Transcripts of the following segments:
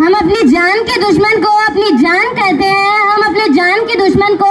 हम अपनी जान के दुश्मन को अपनी जान कहते हैं, हम अपने जान के दुश्मन को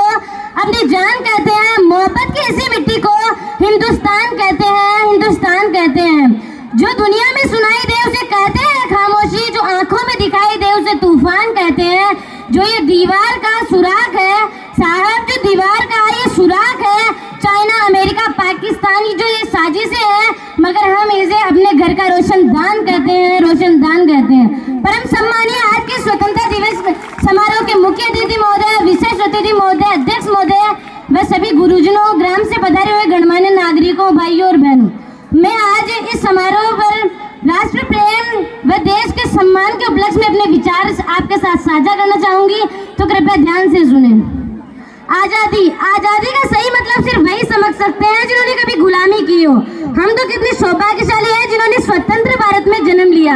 अपनी जान कहते हैं। मोहब्बत की इसी मिट्टी को हिंदुस्तान कहते हैं, हिंदुस्तान कहते हैं। जो दुनिया में सुनाई दे उसे कहते हैं खामोशी, जो आंखों में दिखाई दे उसे तूफान कहते हैं। जो ये दीवार का सुराख है साहब, जो दीवार का ये सुराख है, चाइना अमेरिका पाकिस्तानी जो ये साजिशें हैं, मगर हम इसे अपने घर का रोशनदान कहते हैं, रोशनदान कहते हैं। परम सम्मानीय आज के स्वतंत्रता दिवस समारोह के मुख्य अतिथि महोदय, विशेष अतिथि महोदय, अध्यक्ष महोदय व सभी गुरुजनों, ग्राम से पधारे हुए गणमान्य नागरिकों, भाइयों और बहनों, मैं आज इस समारोह पर राष्ट्र प्रेम व देश के सम्मान के उपलक्ष्य में अपने विचार आपके साथ साझा करना चाहूंगी, तो कृपया ध्यान से सुने। आजादी, आजादी का सही मतलब सिर्फ वही समझ सकते हैं जिन्होंने कभी गुलामी की हो। हम तो कितने सौभाग्यशाली हैं जिन्होंने स्वतंत्र भारत में जन्म लिया।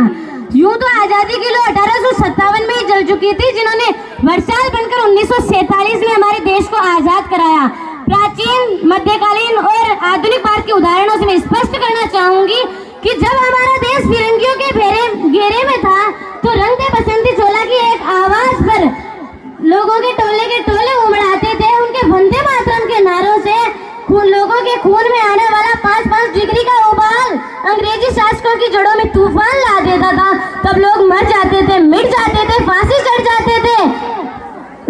यूं तो आजादी की लौ 1857 में ही जल चुकी थी, जिन्होंने वर्षाल बनकर 1947 में हमारे देश को आजाद कराया। प्राचीन, मध्यकालीन और आधुनिक भारत के उदाहरणों से मैं स्पष्ट करना चाहूंगी कि जब हमारा देश फिरंगियों के घेरे में था, तो रंग दे बसंती चोला की एक आवाज पर लोगों के टोले उमड़ाते थे। उनके वंदे मातरम के नारों से लोगों के खून में आने वाला 5-5 डिग्री का उबाल अंग्रेजी शासकों की जड़ों में तूफान ला देता था। तब लोग मर जाते थे, मिट जाते थे, फांसी चढ़ जाते थे।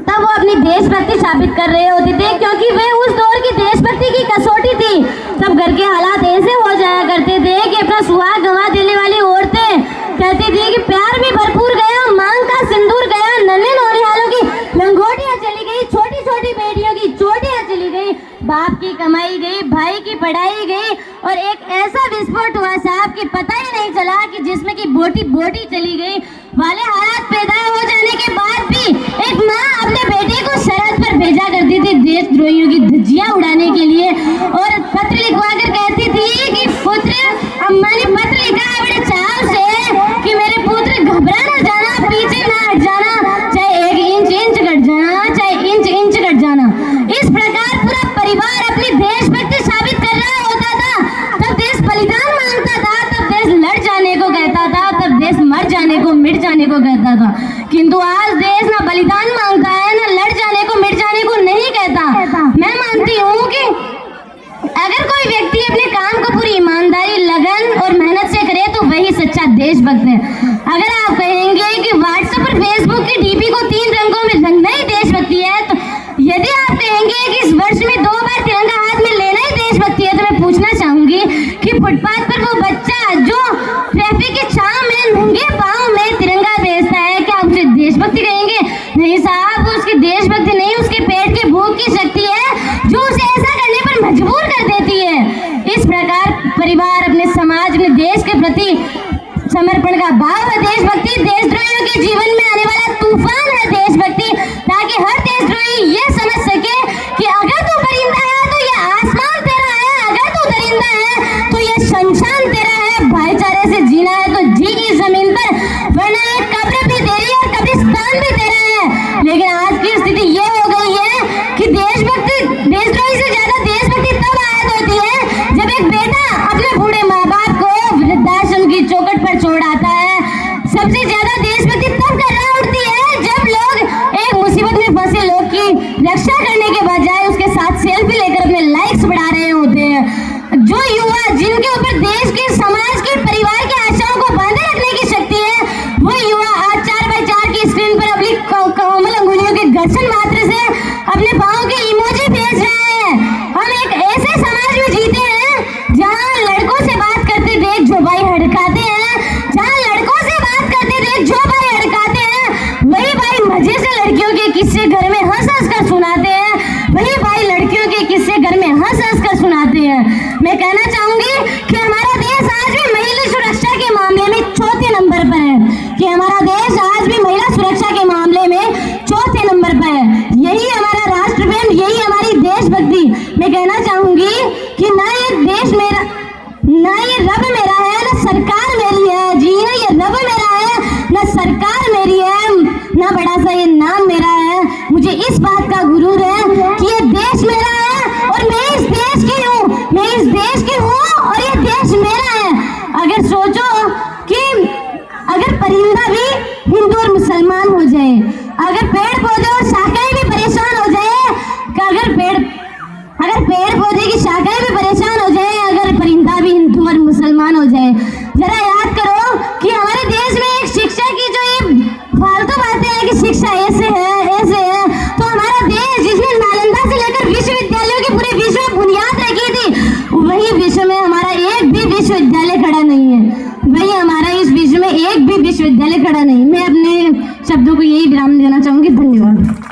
तब वो अपनी देशभक्ति साबित कर रहे होते थे, क्योंकि वे उस दौर की देशभक्ति की कसौटी थी। तब घर के हालात ऐसे हो जाया करते थे कि अपना सुहाग गंवा देने वाली औरतें कहती थी कि प्यार भी भरपूर गया, मांग का सिंदूर गया, नन्हे नौनिहालों की लंगोटियां चली गई, छोटी छोटी बेटियों की चोटियां चली गई, बाप की कमाई गई, भाई की पढ़ाई गई, और एक ऐसा विस्फोट हुआ साहब कि पता ही नहीं चला कि जिसमें की बोटी बोटी चली गई वाले हालात पैदा हो जाने के बाद भी एक माँ अपने बेटे को सरहद पर भेजा करती थी देशद्रोहियों की धज्जियां उड़ाने के लिए, और पत्र लिखवा कर कहती थी कि पुत्र, अम्मा ने पत्र लिखा है बड़े चाव से कि मेरे पुत्र घबरा ना जाना, पीछे ना हट जाना, चाहे 1 इंच घट जाना, चाहे इंच घट जाना। इस प्रकार पूरा परिवार अपनी देशभक्ति साबित कर रहा होता था। तब देश बलिदान मांगता था, तब देश लड़ जाने को कहता था, तब देश मर जाने को, मिट जाने को कहता था। किंतु आज देश ना बलिदान मांगता है, ना लड़ जाने को, मिट जाने को नहीं कहता। मैं मानती हूँ कि अगर कोई व्यक्ति अपने काम को पूरी ईमानदारी, लगन और मेहनत से करे तो वही सच्चा देशभक्त है। अगर आप कहेंगे कि व्हाट्सएप और फेसबुक की डीपी को 3 रंगों में रंगना ही देशभक्ति है, तो यदि आप कहेंगे कि इस वर्ष में 2 बार तिरंगा हाथ में लेना ही देशभक्ति है, तो मैं पूछना चाहूंगी कि फुटपाथ पर वो बच्चा जो ट्रैफिक की छांव में नंगे पांव में तिरंगा बेचता है, क्या उसे देशभक्ति कहेंगे? नहीं साहब, उसकी देशभक्ति नहीं, उसके पेट की भूख की शक्ति है जो उसे ऐसा करने पर मजबूर कर देती है। इस प्रकार परिवार अपने समाज में देश के प्रति समर्पण का भाव है देशभक्ति। देशद्रोहियों के जीवन में आने वाला तूफान है देशभक्ति, ताकि हर देशद्रोही ये समझ सके कि अगर तू परिंदा है तो ये आसमान तेरा है, अगर तू दरिंदा है तो ये शमशान तेरा है। भाईचारे से जीना है तो जी इस जमीन पर, वरना ये कब्र भी तेरी और कब्रिस्तान भी तेरा है। लेकिन आज की स्थिति ये हो गई है कि देशद्रोही से ज्यादा देशभक्ति तब आयत होती है जब एक बेटा अपने बूढ़े माँ बाप को वृद्धाश्रम की चौखट पर छोड़ आता है। सबसे ज्यादा देशभक्ति तब कर्रा उठती है जब लोग एक मुसीबत में फंसे लोग की रक्षा करने के बजाय उसके साथ सेल्फी लेकर अपने लाइक्स बढ़ा रहे होते हैं। जो युवा जिनके ऊपर देश के, समाज के, परिवार की आशाओं को बांधे रखने की शक्ति है, वो युवा आज 4x4 की स्क्रीन पर अपनी कोमल अंगुलियों के घर्षण मात्र से अपने पाँव के इमोजी भेज रहे हैं। हम एक ऐसे समाज में जीते हैं जहाँ लड़कों से बात करते देख जो भाई हड़काते हैं, जहाँ लड़कों से बात करते देख जो भाई हड़काते हैं, वही भाई मजे से लड़कियों के किस्से घर में हंस हंस कर सुनाते हैं, वही भाई लड़कियों के किस्से घर में हंस हंस कर सुनाते हैं। मैं कहना चाहूंगी कि हमारा देश आज भी महिला सुरक्षा के मामले में 4थे नंबर पर है, कि हमारा देश आज भी महिला सुरक्षा के मामले में 4थे नंबर पर है। यही हमारा राष्ट्र प्रेम, यही हमारी देशभक्ति। मैं कहना चाहूंगी कि ना ये देश मेरा, ना ये रब मेरा है, ना सरकार मेरी है। जी ना, ये रब मेरा है, ना सरकार मेरी है, ना बड़ा सा ये नाम मेरा है। मुझे इस बात का गुरूर है कि ये देश मेरा है और मैं इस देश की हूँ, मैं इस देश की हूँ और ये देश मुसलमान हो जाए, अगर पेड़ पौधे और शाखाएं भी परेशान हो जाए, अगर पेड़ पौधे की शाखाएं भी परेशान हो जाए, अगर परिंदा भी हिंदू और मुसलमान हो जाए, जरा याद करो कि हमारे देश में एक शिक्षा की जो ये फालतू बातें हैं कि शिक्षा ऐसे है, तो हमारा देश जिसने नालंदा से लेकर विश्वविद्यालयों की पूरे विश्व में बुनियाद रखी थी, वही विश्व में हमारा एक भी विश्वविद्यालय खड़ा नहीं है। वही हमारा इस विश्व में एक भी विश्वविद्यालय खड़ा नहीं। मैं अपने शब्दों को यही विराम देना चाहूंगी। धन्यवाद।